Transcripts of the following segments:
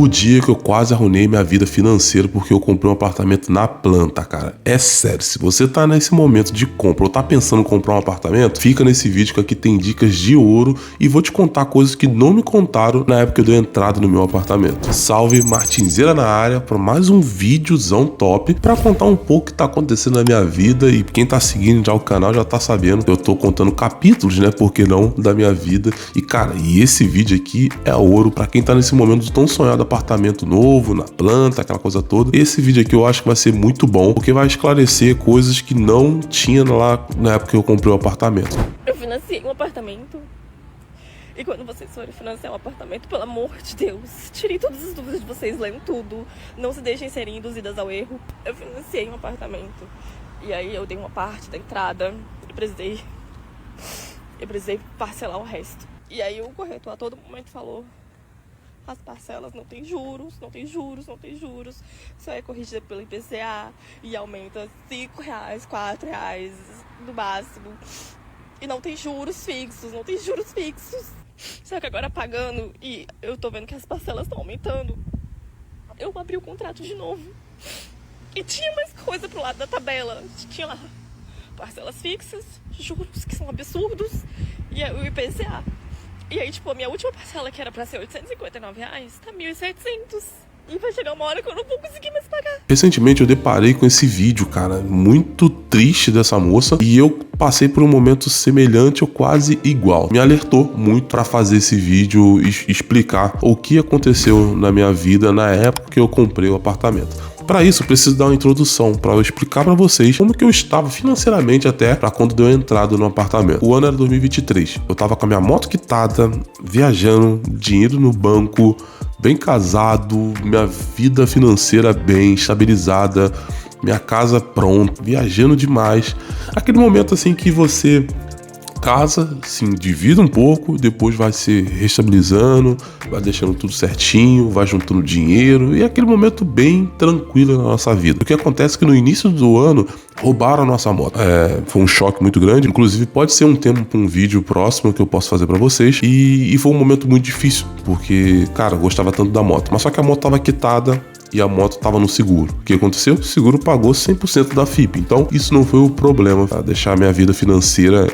O dia que eu quase arruinei minha vida financeira porque eu comprei um apartamento na planta, cara. É sério, se você tá nesse momento de compra ou tá pensando em comprar um apartamento, fica nesse vídeo que aqui tem dicas de ouro e vou te contar coisas que não me contaram na época que eu dei entrada no meu apartamento. Salve, Martinzeira na área para mais um videozão top para contar um pouco o que tá acontecendo na minha vida, e quem tá seguindo já o canal já tá sabendo, eu tô contando capítulos, né, por que não, da minha vida. E cara, e esse vídeo aqui é ouro para quem tá nesse momento de tão sonhado apartamento novo, na planta, aquela coisa toda. Esse vídeo aqui eu acho que vai ser muito bom, porque vai esclarecer coisas que não tinha lá na época que eu comprei o apartamento. Eu financiei um apartamento. E quando vocês forem financiar um apartamento, pelo amor de Deus, tirem todas as dúvidas de vocês, leiam tudo. Não se deixem serem induzidas ao erro. Eu financiei um apartamento. E aí eu dei uma parte da entrada. Eu precisei parcelar o resto. E aí o corretor a todo momento falou: as parcelas não tem juros, não tem juros, não tem juros. Só é corrigida pelo IPCA e aumenta R$5, R$4 no máximo. E não tem juros fixos, não tem juros fixos. Só que agora pagando, e eu tô vendo que as parcelas estão aumentando, eu abri o contrato de novo. E tinha mais coisa pro lado da tabela. Tinha lá parcelas fixas, juros que são absurdos, e o IPCA. E aí, tipo, a minha última parcela, que era pra ser R$859, tá R$1.700. E vai chegar uma hora que eu não vou conseguir mais pagar. Recentemente eu deparei com esse vídeo, cara, muito triste dessa moça, e eu passei por um momento semelhante ou quase igual. Me alertou muito para fazer esse vídeo e explicar o que aconteceu na minha vida na época que eu comprei o apartamento. Para isso, eu preciso dar uma introdução para eu explicar para vocês como que eu estava financeiramente até para quando deu entrada no apartamento. O ano era 2023. Eu tava com a minha moto quitada, viajando, dinheiro no banco, bem casado, minha vida financeira bem estabilizada, minha casa pronta, viajando demais. Aquele momento assim que você casa, se endivida um pouco, depois vai se restabilizando, vai deixando tudo certinho, vai juntando dinheiro, e é aquele momento bem tranquilo na nossa vida. O que acontece é que no início do ano roubaram a nossa moto. Foi um choque muito grande, inclusive pode ser um tema para um vídeo próximo que eu posso fazer para vocês, e foi um momento muito difícil, porque, cara, eu gostava tanto da moto, mas só que a moto estava quitada e a moto estava no seguro. O que aconteceu? O seguro pagou 100% da FIP. Então, isso não foi o problema para deixar a minha vida financeira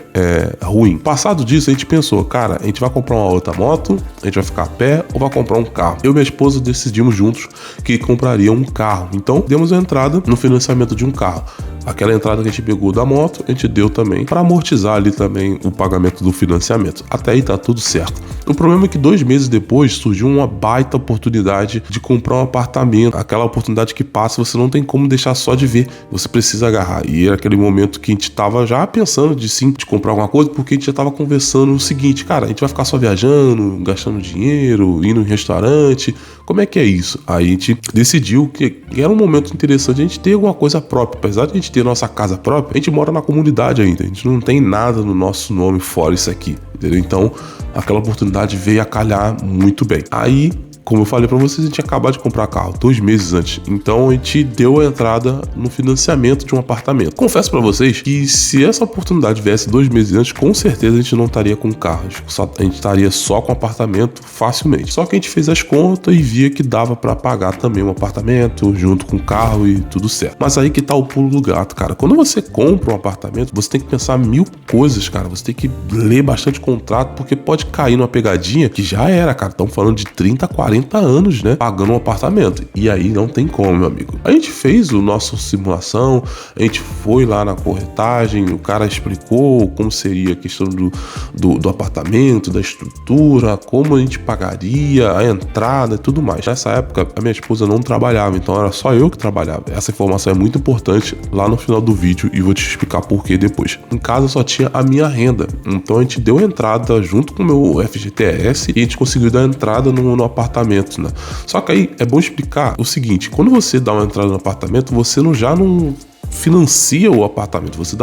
ruim. Passado disso, a gente pensou, cara, a gente vai comprar uma outra moto, a gente vai ficar a pé ou vai comprar um carro? Eu e minha esposa decidimos juntos que compraria um carro. Então, demos a entrada no financiamento de um carro. Aquela entrada que a gente pegou da moto, a gente deu também para amortizar ali também o pagamento do financiamento. Até aí tá tudo certo. O problema é que 2 meses depois surgiu uma baita oportunidade de comprar um apartamento. Aquela oportunidade que passa, você não tem como deixar só de ver, você precisa agarrar. E era aquele momento que a gente tava já pensando de comprar alguma coisa, porque a gente já tava conversando o seguinte: cara, a gente vai ficar só viajando, gastando dinheiro, indo em restaurante, como é que é isso? Aí a gente decidiu que era um momento interessante a gente ter alguma coisa própria. Apesar de a gente ter nossa casa própria, a gente mora na comunidade ainda, a gente não tem nada no nosso nome fora isso aqui, entendeu? Então aquela oportunidade veio a calhar muito bem. Aí, como eu falei pra vocês, a gente tinha acabado de comprar carro 2 meses antes, então a gente deu a entrada no financiamento de um apartamento. Confesso pra vocês que se essa oportunidade viesse 2 meses antes, com certeza a gente não estaria com carro, a gente estaria só com apartamento facilmente. Só que a gente fez as contas e via que dava pra pagar também um apartamento junto com o carro e tudo certo. Mas aí que tá o pulo do gato, cara. Quando você compra um apartamento, você tem que pensar 1000 coisas, cara. Você tem que ler bastante contrato, porque pode cair numa pegadinha que já era, cara. Estamos falando de 30, 40 anos, né, pagando um apartamento. E aí não tem como, meu amigo. A gente fez o nosso simulação, a gente foi lá na corretagem, o cara explicou como seria a questão do apartamento, da estrutura, como a gente pagaria, a entrada e tudo mais. Nessa época, a minha esposa não trabalhava, então era só eu que trabalhava. Essa informação é muito importante lá no final do vídeo e vou te explicar por que depois. Em casa só tinha a minha renda, então a gente deu a entrada junto com o meu FGTS e a gente conseguiu dar a entrada no apartamento, né? Só que aí é bom explicar o seguinte: quando você dá uma entrada no apartamento, você não financia o apartamento, você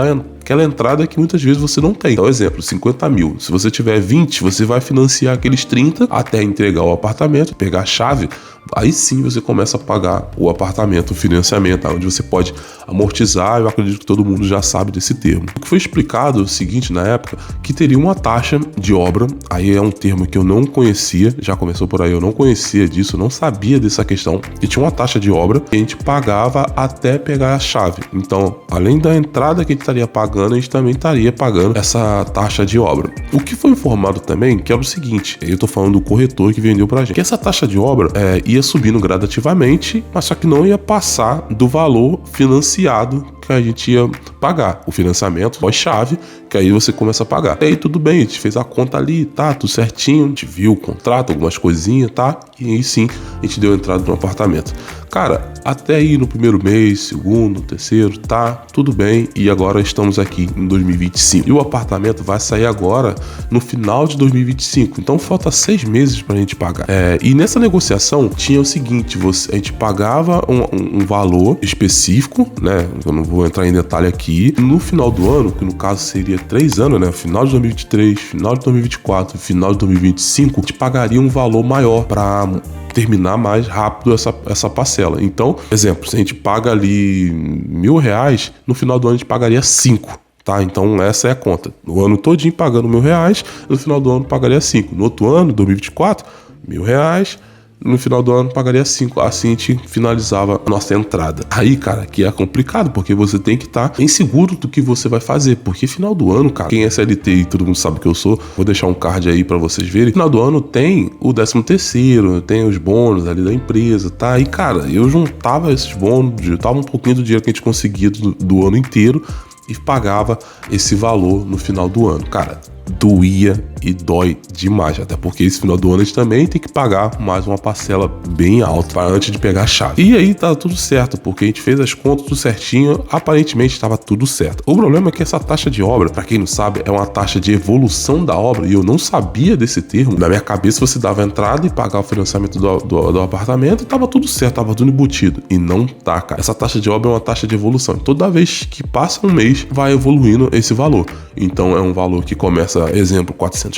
aquela entrada que muitas vezes você não tem. Então, exemplo, 50 mil. Se você tiver 20, você vai financiar aqueles 30 até entregar o apartamento, pegar a chave. Aí sim você começa a pagar o apartamento, o financiamento, onde você pode amortizar. Eu acredito que todo mundo já sabe desse termo. O que foi explicado é o seguinte, na época, que teria uma taxa de obra. Aí é um termo que eu não conhecia, já começou por aí, eu não conhecia disso, não sabia dessa questão. E tinha uma taxa de obra que a gente pagava até pegar a chave. Então, além da entrada que a gente estaria pagando, a gente também estaria pagando essa taxa de obra. O que foi informado também, que era o seguinte, eu tô falando do corretor que vendeu pra gente, que essa taxa de obra ia subindo gradativamente, mas só que não ia passar do valor financiado que a gente ia pagar. O financiamento pós-chave, que aí você começa a pagar. E aí tudo bem, a gente fez a conta ali, tá, tudo certinho, a gente viu o contrato, algumas coisinhas, tá? E aí sim, a gente deu entrada no apartamento. Cara, até aí no primeiro mês, segundo, terceiro, tá, tudo bem. E agora estamos aqui em 2025. E o apartamento vai sair agora no final de 2025. Então falta 6 meses pra gente pagar. E nessa negociação tinha o seguinte, a gente pagava um valor específico, né? Eu não vou entrar em detalhe aqui. No final do ano, que no caso seria 3 anos, né? Final de 2023, final de 2024, final de 2025, a gente pagaria um valor maior para terminar mais rápido essa parcela. Então, exemplo, se a gente paga ali R$1.000, no final do ano a gente pagaria 5. Tá? Então essa é a conta. No ano todinho pagando R$1.000, no final do ano pagaria 5. No outro ano, 2024, R$1.000, no final do ano pagaria 5. Assim a gente finalizava a nossa entrada. Aí, cara, que é complicado, porque você tem que estar inseguro do que você vai fazer. Porque final do ano, cara, quem é CLT e todo mundo sabe que eu sou, vou deixar um card aí pra vocês verem. Final do ano tem o 13º, tem os bônus ali da empresa, tá? E, cara, eu juntava esses bônus, juntava um pouquinho do dinheiro que a gente conseguia do ano inteiro e pagava esse valor no final do ano. Cara, doía e dói demais, até porque esse final do ano a gente também tem que pagar mais uma parcela bem alta antes de pegar a chave. E aí tá tudo certo, porque a gente fez as contas tudo certinho, aparentemente estava tudo certo. O problema é que essa taxa de obra, para quem não sabe, é uma taxa de evolução da obra, e eu não sabia desse termo. Na minha cabeça você dava a entrada e pagava o financiamento do apartamento e tava tudo certo, tava tudo embutido. E não tá, cara. Essa taxa de obra é uma taxa de evolução. E toda vez que passa um mês, vai evoluindo esse valor. Então é um valor que começa, exemplo, R$400,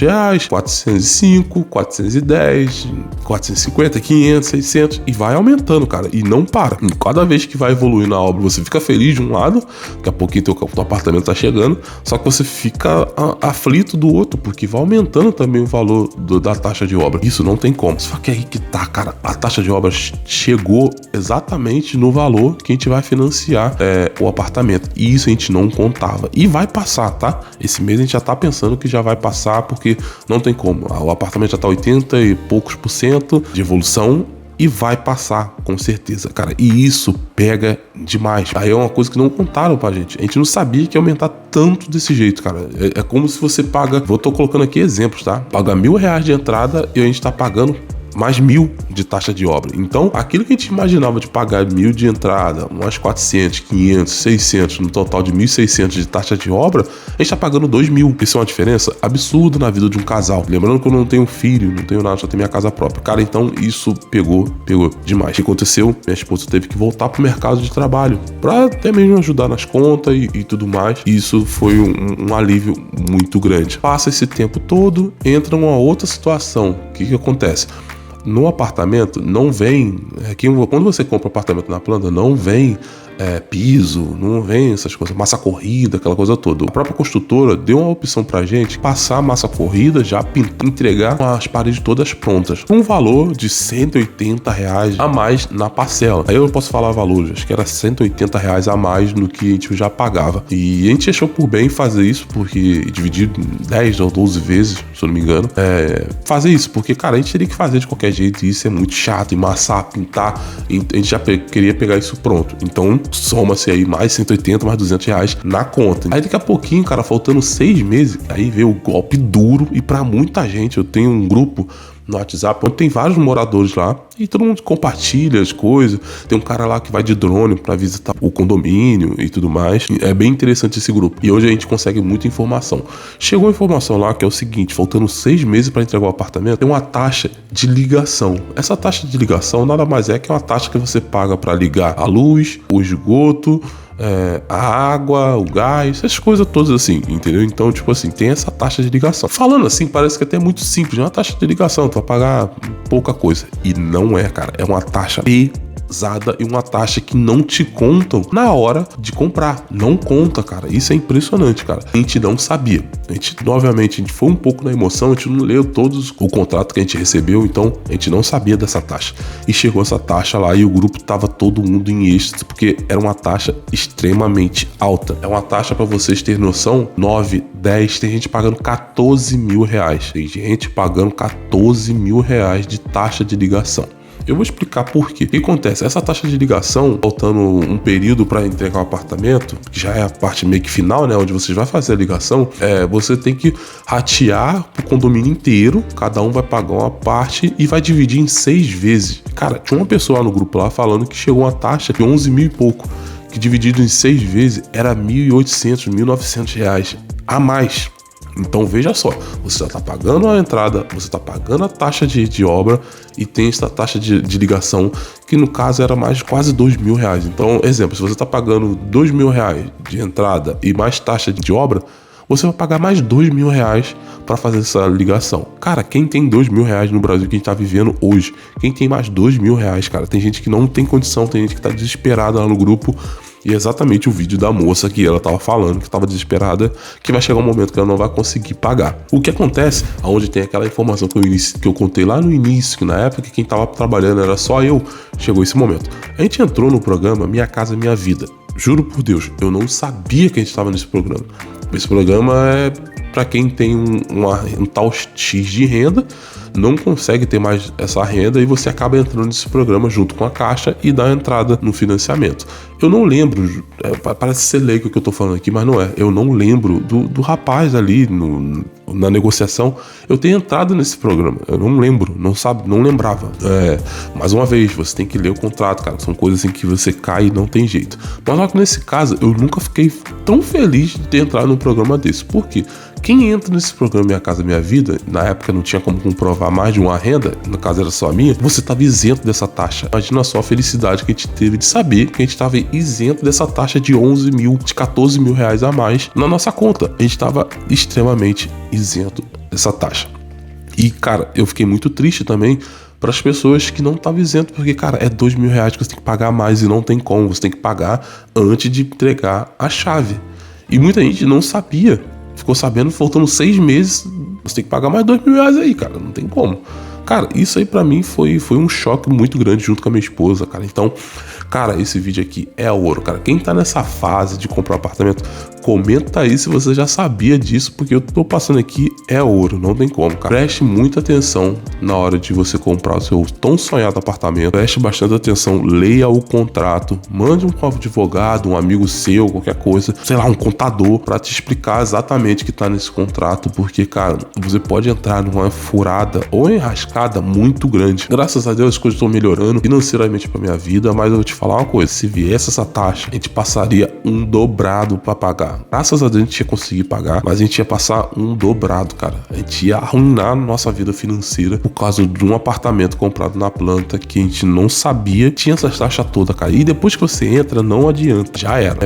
405, 410, 450, 500, 600 e vai aumentando, cara, e não para. E cada vez que vai evoluindo a obra, você fica feliz de um lado, daqui a pouquinho teu apartamento tá chegando, só que você fica aflito do outro, porque vai aumentando também o valor da taxa de obra. Isso não tem como. Só que aí que tá, cara, a taxa de obra chegou exatamente no valor que a gente vai financiar o apartamento. E isso a gente não contava. E vai passar, tá? Esse mês a gente já tá pensando que já vai passar, porque não tem como. O apartamento já tá 80 e poucos % de evolução e vai passar, com certeza, cara. E isso pega demais. Aí é uma coisa que não contaram pra gente. A gente não sabia que ia aumentar tanto desse jeito, cara. É como se você paga... Tô colocando aqui exemplos, tá? Paga R$1.000 de entrada e a gente tá pagando mais 1.000 de taxa de obra. Então, aquilo que a gente imaginava de pagar 1.000 de entrada, umas 400, 500, 600, no total de 1.600 de taxa de obra, a gente tá pagando 2.000. Isso é uma diferença absurda na vida de um casal. Lembrando que eu não tenho filho, não tenho nada, só tenho minha casa própria. Cara, então isso pegou demais. O que aconteceu? Minha esposa teve que voltar pro mercado de trabalho pra até mesmo ajudar nas contas e tudo mais. E isso foi um alívio muito grande. Passa esse tempo todo, entra uma outra situação. O que acontece? No apartamento não vem, quando você compra apartamento na planta, não vem piso, não vem essas coisas, massa corrida, aquela coisa toda. A própria construtora deu uma opção pra gente passar a massa corrida, já entregar com as paredes todas prontas, com um valor de R$180 a mais na parcela. Aí eu não posso falar valor, acho que era R$180 a mais no que a gente já pagava. E a gente achou por bem fazer isso, porque dividir 10 ou 12 vezes, se eu não me engano, fazer isso, porque, cara, a gente teria que fazer de qualquer jeito, e isso é muito chato, emassar, pintar, e a gente já queria pegar isso pronto. Então, soma-se aí mais 180, mais R$200 na conta. Aí daqui a pouquinho, cara, faltando 6 meses, aí veio o golpe duro, e pra muita gente, eu tenho um grupo no WhatsApp, onde tem vários moradores lá, e todo mundo compartilha as coisas. Tem um cara lá que vai de drone pra visitar o condomínio e tudo mais. É bem interessante esse grupo. E hoje a gente consegue muita informação. Chegou a informação lá que é o seguinte: faltando 6 meses para entregar o apartamento, tem uma taxa de ligação. Essa taxa de ligação nada mais é que uma taxa que você paga para ligar a luz, o esgoto, a água, o gás, essas coisas todas assim, entendeu? Então, tipo assim, tem essa taxa de ligação. Falando assim, parece que até é muito simples, é uma taxa de ligação, tu vai pagar pouca coisa. E não é, cara, é uma taxa pesada e uma taxa que não te contam na hora de comprar. Não conta, cara. Isso é impressionante, cara. A gente não sabia. Obviamente, a gente foi um pouco na emoção, a gente não leu todos o contrato que a gente recebeu, então a gente não sabia dessa taxa. E chegou essa taxa lá e o grupo tava todo mundo em êxtase, porque era uma taxa extremamente alta. É uma taxa, pra vocês terem noção, 9, 10, tem gente pagando 14 mil reais. Tem gente pagando 14 mil reais de taxa de ligação. Eu vou explicar por quê. O que acontece? Essa taxa de ligação, faltando um período para entregar o apartamento, que já é a parte meio que final, né? Onde você vai fazer a ligação, você tem que ratear o condomínio inteiro, cada um vai pagar uma parte e vai dividir em 6 vezes. Cara, tinha uma pessoa lá no grupo lá falando que chegou uma taxa de 11 mil e pouco, que dividido em 6 vezes era 1.800, 1.900 reais a mais. Então veja só, você já está pagando a entrada, você está pagando a taxa de obra e tem essa taxa de ligação, que no caso era mais quase 2 mil reais. Então, exemplo, se você está pagando 2 mil reais de entrada e mais taxa de obra, você vai pagar mais 2 mil reais para fazer essa ligação. Cara, quem tem 2 mil reais no Brasil que a gente tá vivendo hoje? Quem tem mais 2 mil reais, cara? Tem gente que não tem condição, tem gente que tá desesperada lá no grupo. E é exatamente o vídeo da moça que ela tava falando, que tava desesperada, que vai chegar um momento que ela não vai conseguir pagar. O que acontece, aonde tem aquela informação que eu contei lá no início, que na época que quem tava trabalhando era só eu, chegou esse momento. A gente entrou no programa Minha Casa Minha Vida. Juro por Deus, eu não sabia que a gente tava nesse programa. Esse programa é para quem tem um tal X de renda, não consegue ter mais essa renda e você acaba entrando nesse programa junto com a Caixa e dá entrada no financiamento. Eu não lembro, parece ser leigo o que eu tô falando aqui, mas não é. Eu não lembro do rapaz ali na negociação. Eu tenho entrado nesse programa, eu não lembro, não lembrava. Mais uma vez, você tem que ler o contrato, cara. São coisas assim que você cai e não tem jeito. Mas só que nesse caso, eu nunca fiquei tão feliz de ter entrado num programa desse. Por quê? Quem entra nesse programa Minha Casa Minha Vida, na época não tinha como comprovar mais de uma renda, no caso era só a minha, você estava isento dessa taxa. Imagina só a felicidade que a gente teve de saber que a gente estava isento dessa taxa de 11 mil, de 14 mil reais a mais na nossa conta. A gente estava extremamente isento dessa taxa. E, cara, eu fiquei muito triste também para as pessoas que não estavam isento, porque, cara, é 2 mil reais que você tem que pagar mais e não tem como, você tem que pagar antes de entregar a chave. E muita gente não sabia. Ficou sabendo, faltando 6 meses, você tem que pagar mais 2 mil reais aí, cara, não tem como. Cara, isso aí pra mim foi um choque muito grande junto com a minha esposa, cara. Então, cara, esse vídeo aqui é ouro, cara. Quem tá nessa fase de comprar um apartamento, comenta aí se você já sabia disso, porque eu tô passando aqui, é ouro, não tem como, cara. Preste muita atenção na hora de você comprar o seu tão sonhado apartamento. Preste bastante atenção, leia o contrato, mande um advogado, um amigo seu, qualquer coisa, sei lá, um contador, pra te explicar exatamente o que tá nesse contrato, porque, cara, você pode entrar numa furada ou enrascada muito grande. Graças a Deus as coisas estão melhorando financeiramente pra minha vida, mas eu vou te falar uma coisa, se viesse essa taxa, a gente passaria um dobrado pra pagar. Graças a Deus a gente ia conseguir pagar, mas a gente ia passar um dobrado, cara. A gente ia arruinar nossa vida financeira por causa de um apartamento comprado na planta que a gente não sabia, tinha essa taxa toda, cara. E depois que você entra, não adianta, já era.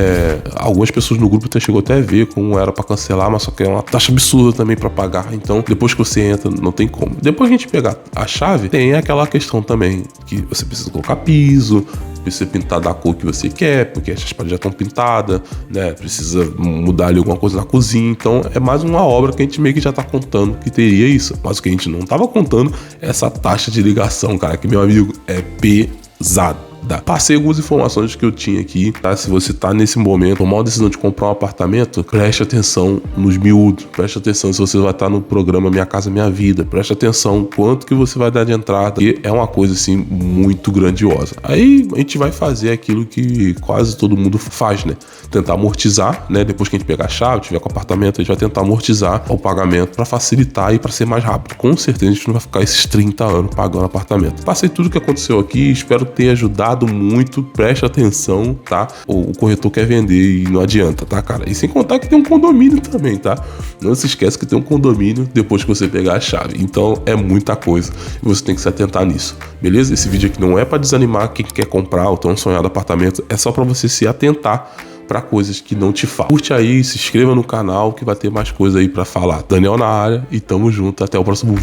Algumas pessoas no grupo chegou até a ver como era pra cancelar, mas só que é uma taxa absurda também pra pagar. Então, depois que você entra, não tem como. Depois que a gente pegar a chave, tem aquela questão também que você precisa colocar piso, precisa pintar da cor que você quer, porque as paredes já estão pintadas, né? Precisa mudar ali alguma coisa na cozinha. Então é mais uma obra que a gente meio que já tá contando que teria isso. Mas o que a gente não tava contando é essa taxa de ligação, cara, que, meu amigo, é pesado. Passei algumas informações que eu tinha aqui, tá? Se você tá nesse momento, tomar uma decisão de comprar um apartamento, preste atenção nos miúdos, preste atenção se você vai estar no programa Minha Casa Minha Vida, preste atenção quanto que você vai dar de entrada, que é uma coisa assim muito grandiosa. Aí a gente vai fazer aquilo que quase todo mundo faz, né? Tentar amortizar, né? Depois que a gente pegar a chave, tiver com o apartamento, a gente vai tentar amortizar o pagamento para facilitar e para ser mais rápido. Com certeza a gente não vai ficar esses 30 anos pagando apartamento. Passei tudo que aconteceu aqui, espero ter ajudado muito, preste atenção, tá? O corretor quer vender e não adianta, tá, cara? E sem contar que tem um condomínio também, tá? Não se esquece que tem um condomínio depois que você pegar a chave. Então é muita coisa e você tem que se atentar nisso, beleza? Esse vídeo aqui não é para desanimar quem quer comprar o tão sonhado apartamento, é só para você se atentar pra coisas que não te fazem. Curte aí, se inscreva no canal que vai ter mais coisa aí pra falar. Daniel na área e tamo junto, até o próximo vídeo.